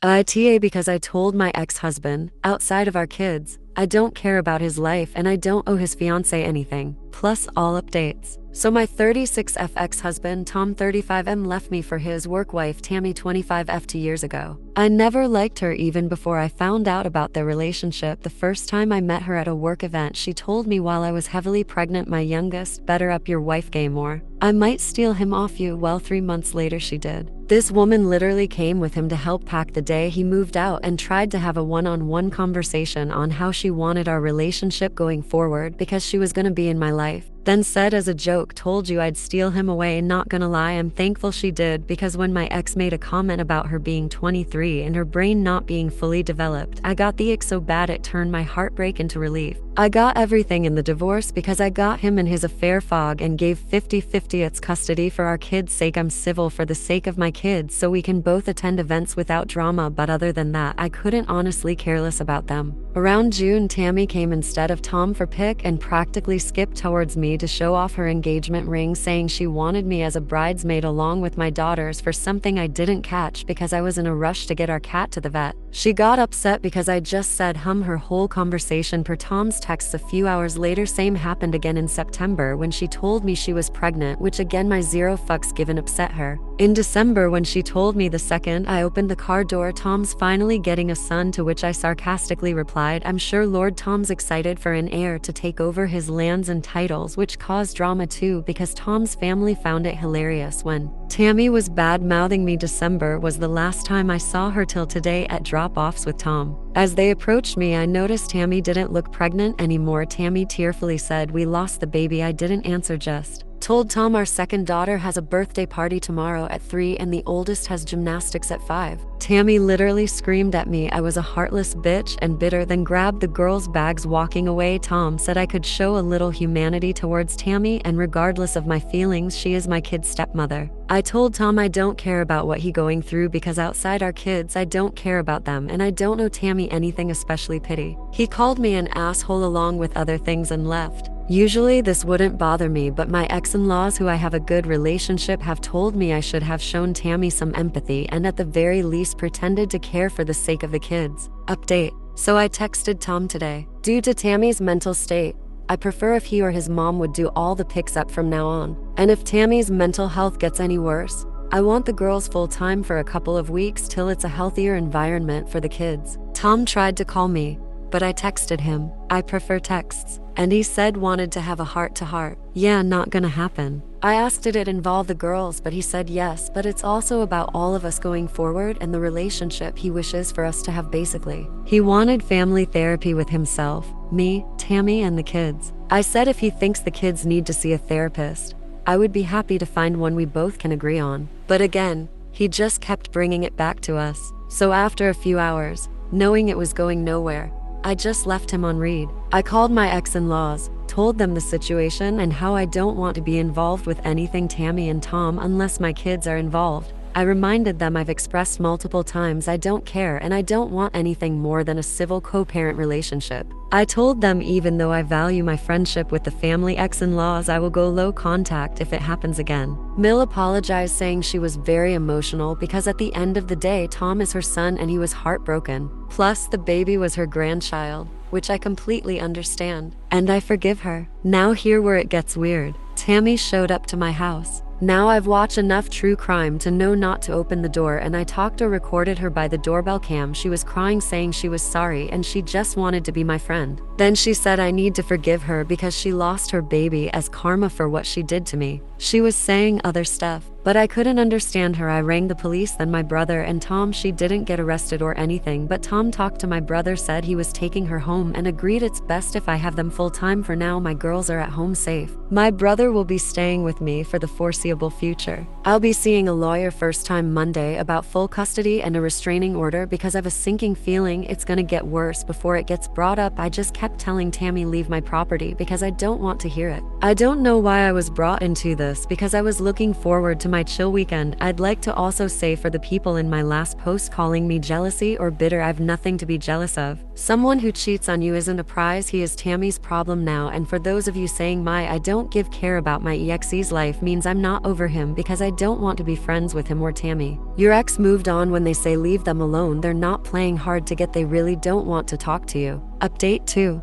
AITA because I told my ex-husband, outside of our kids, I don't care about his life and I don't owe his fiancé anything, plus all updates. So my 36F ex-husband Tom 35M left me for his work wife Tammy 25F 2 years ago. I never liked her even before I found out about their relationship. The first time I met her at a work event, she told me while I was heavily pregnant, my youngest, better up your wife game more. I might steal him off you. Well, 3 months later she did. This woman literally came with him to help pack the day he moved out and tried to have a one-on-one conversation on how she wanted our relationship going forward because she was gonna be in my life. Then said as a joke, told you I'd steal him away. Not gonna lie, I'm thankful she did, because when my ex made a comment about her being 23 and her brain not being fully developed, I got the ick so bad it turned my heartbreak into relief. I got everything in the divorce because I got him and his affair fog and gave 50-50 its custody for our kids' sake. I'm civil for the sake of my kids so we can both attend events without drama, but other than that I couldn't honestly care less about them. Around June, Tammy came instead of Tom for pick and practically skipped towards me to show off her engagement ring, saying she wanted me as a bridesmaid along with my daughters for something I didn't catch because I was in a rush to get our cat to the vet. She got upset because I just said her whole conversation per Tom's texts a few hours later. Same happened again in September when she told me she was pregnant, which again my zero fucks given upset her. In December when she told me the second I opened the car door Tom's finally getting a son, to which I sarcastically replied, I'm sure Lord Tom's excited for an heir to take over his lands and titles, which caused drama too because Tom's family found it hilarious when Tammy was bad-mouthing me. December was the last time I saw her till today at drop-offs with Tom. As they approached me, I noticed Tammy didn't look pregnant anymore. Tammy tearfully said, we lost the baby. I didn't answer, just told Tom our second daughter has a birthday party tomorrow at 3 and the oldest has gymnastics at 5. Tammy literally screamed at me I was a heartless bitch and bitter, then grabbed the girls' bags walking away. Tom said I could show a little humanity towards Tammy, and regardless of my feelings, she is my kid's stepmother. I told Tom I don't care about what he going through because outside our kids I don't care about them and I don't owe Tammy anything, especially pity. He called me an asshole along with other things and left. Usually this wouldn't bother me, but my ex-in-laws, who I have a good relationship, have told me I should have shown Tammy some empathy and at the very least pretended to care for the sake of the kids. Update. So I texted Tom today. Due to Tammy's mental state, I prefer if he or his mom would do all the picks up from now on. And if Tammy's mental health gets any worse, I want the girls full-time for a couple of weeks till it's a healthier environment for the kids. Tom tried to call me, but I texted him. I prefer texts. And he said wanted to have a heart-to-heart. Yeah, not gonna happen. I asked did it involve the girls, but he said yes, but it's also about all of us going forward and the relationship he wishes for us to have. Basically, he wanted family therapy with himself, me, Tammy, and the kids. I said if he thinks the kids need to see a therapist, I would be happy to find one we both can agree on. But again, he just kept bringing it back to us. So after a few hours, knowing it was going nowhere, I just left him on read. I called my ex-in-laws, told them the situation and how I don't want to be involved with anything Tammy and Tom unless my kids are involved. I reminded them I've expressed multiple times I don't care and I don't want anything more than a civil co-parent relationship. I told them even though I value my friendship with the family ex-in-laws, I will go low contact if it happens again. Mill apologized, saying she was very emotional because at the end of the day Tom is her son and he was heartbroken. Plus the baby was her grandchild, which I completely understand. And I forgive her. Now here where it gets weird. Tammy showed up to my house. Now I've watched enough true crime to know not to open the door, and I talked or recorded her by the doorbell cam. She was crying, saying she was sorry and she just wanted to be my friend. Then she said I need to forgive her because she lost her baby as karma for what she did to me. She was saying other stuff, but I couldn't understand her. I rang the police, then my brother and Tom. She didn't get arrested or anything, but Tom talked to my brother, said he was taking her home and agreed it's best if I have them full-time for now. My girls are at home safe. My brother will be staying with me for the foreseeable future. I'll be seeing a lawyer first time Monday about full custody and a restraining order because I have a sinking feeling it's gonna get worse before it gets brought up. I just kept telling Tammy leave my property because I don't want to hear it. I don't know why I was brought into this because I was looking forward to my chill weekend. I'd like to also say for the people in my last post calling me jealousy or bitter, I've nothing to be jealous of. Someone who cheats on you isn't a prize, he is Tammy's problem now. And for those of you saying I don't give care about my ex's life means I'm not over him because I don't want to be friends with him or Tammy. Your ex moved on. When they say leave them alone, they're not playing hard to get, they really don't want to talk to you. Update 2.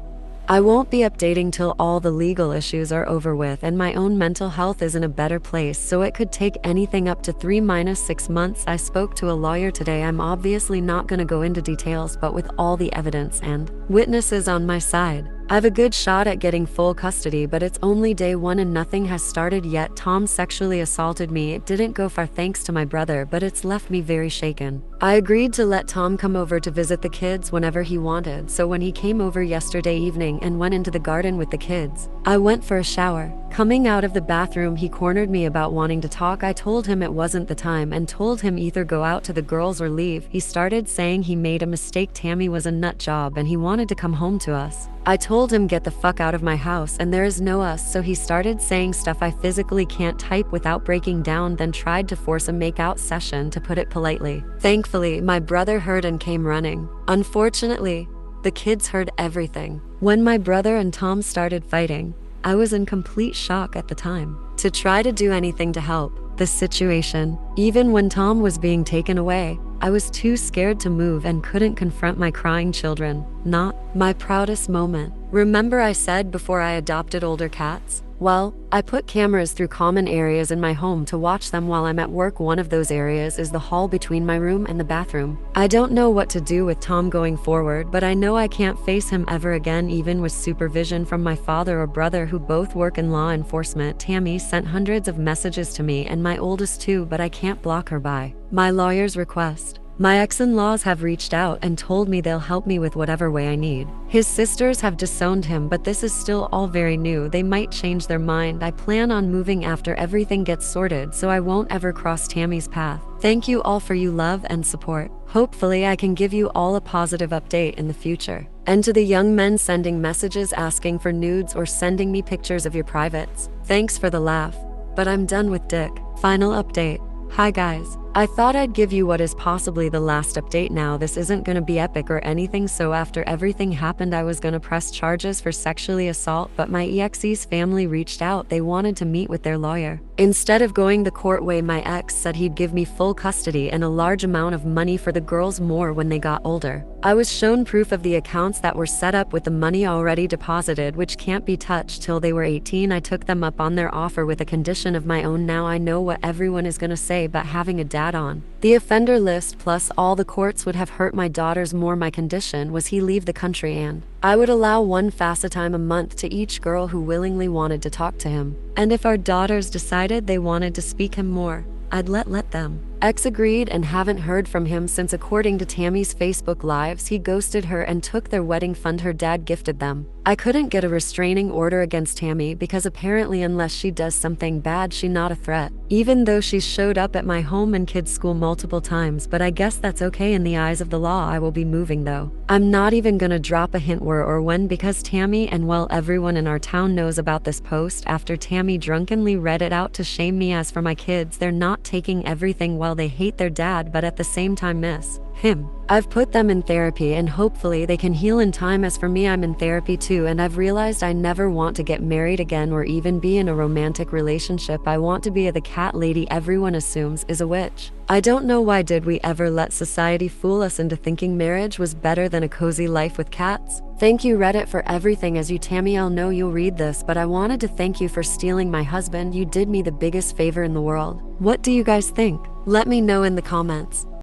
I won't be updating till all the legal issues are over with and my own mental health is in a better place, so it could take anything up to 3-6 months. I spoke to a lawyer today. I'm obviously not gonna go into details, but with all the evidence and witnesses on my side, I've a good shot at getting full custody, but it's only day 1 and nothing has started yet. Tom sexually assaulted me. It didn't go far thanks to my brother, but it's left me very shaken. I agreed to let Tom come over to visit the kids whenever he wanted, so when he came over yesterday evening and went into the garden with the kids, I went for a shower. Coming out of the bathroom, he cornered me about wanting to talk. I told him it wasn't the time and told him either go out to the girls or leave. He started saying he made a mistake, Tammy was a nut job and he wanted to come home to us. I told him get the fuck out of my house and there is no us, so he started saying stuff I physically can't type without breaking down, then tried to force a make-out session, to put it politely. Thankfully, my brother heard and came running. Unfortunately, the kids heard everything. When my brother and Tom started fighting, I was in complete shock at the time. To try to do anything to help the situation, even when Tom was being taken away, I was too scared to move and couldn't confront my crying children. Not my proudest moment. Remember I said before I adopted older cats? Well, I put cameras through common areas in my home to watch them while I'm at work. One of those areas is the hall between my room and the bathroom. I don't know what to do with Tom going forward, but I know I can't face him ever again, even with supervision from my father or brother who both work in law enforcement. Tammy sent hundreds of messages to me and my oldest too, but I can't block her by my lawyer's request. My ex-in-laws have reached out and told me they'll help me with whatever way I need. His sisters have disowned him, but this is still all very new. They might change their mind. I plan on moving after everything gets sorted, so I won't ever cross Tammy's path. Thank you all for your love and support. Hopefully I can give you all a positive update in the future. And to the young men sending messages asking for nudes or sending me pictures of your privates, thanks for the laugh, but I'm done with dick. Final update. Hi guys. I thought I'd give you what is possibly the last update now. This isn't gonna be epic or anything, so after everything happened I was gonna press charges for sexually assault, but my ex's family reached out. They wanted to meet with their lawyer. Instead of going the court way, my ex said he'd give me full custody and a large amount of money for the girls, more when they got older. I was shown proof of the accounts that were set up with the money already deposited, which can't be touched till they were 18. I took them up on their offer with a condition of my own. Now I know what everyone is gonna say, but having a dad on the offender list plus all the courts would have hurt my daughters more. My condition was he leave the country and I would allow one FaceTime a month to each girl who willingly wanted to talk to him. And if our daughters decided they wanted to speak him more, I'd let them. Ex agreed and haven't heard from him since. According to Tammy's Facebook lives, he ghosted her and took their wedding fund her dad gifted them. I couldn't get a restraining order against Tammy because apparently unless she does something bad, she's not a threat. Even though she's showed up at my home and kids' school multiple times, but I guess that's okay in the eyes of the law. I will be moving though. I'm not even gonna drop a hint where or when because Tammy and well everyone in our town knows about this post after Tammy drunkenly read it out to shame me. As for my kids, they're not taking everything well. They hate their dad but at the same time miss him. I've put them in therapy and hopefully they can heal in time. As for me, I'm in therapy too, and I've realized I never want to get married again or even be in a romantic relationship. I want to be the cat lady everyone assumes is a witch. I don't know why did we ever let society fool us into thinking marriage was better than a cozy life with cats. Thank you Reddit for everything. As you Tammy, I'll know you'll read this, but I wanted to thank you for stealing my husband. You did me the biggest favor in the world. What do you guys think? Let me know in the comments.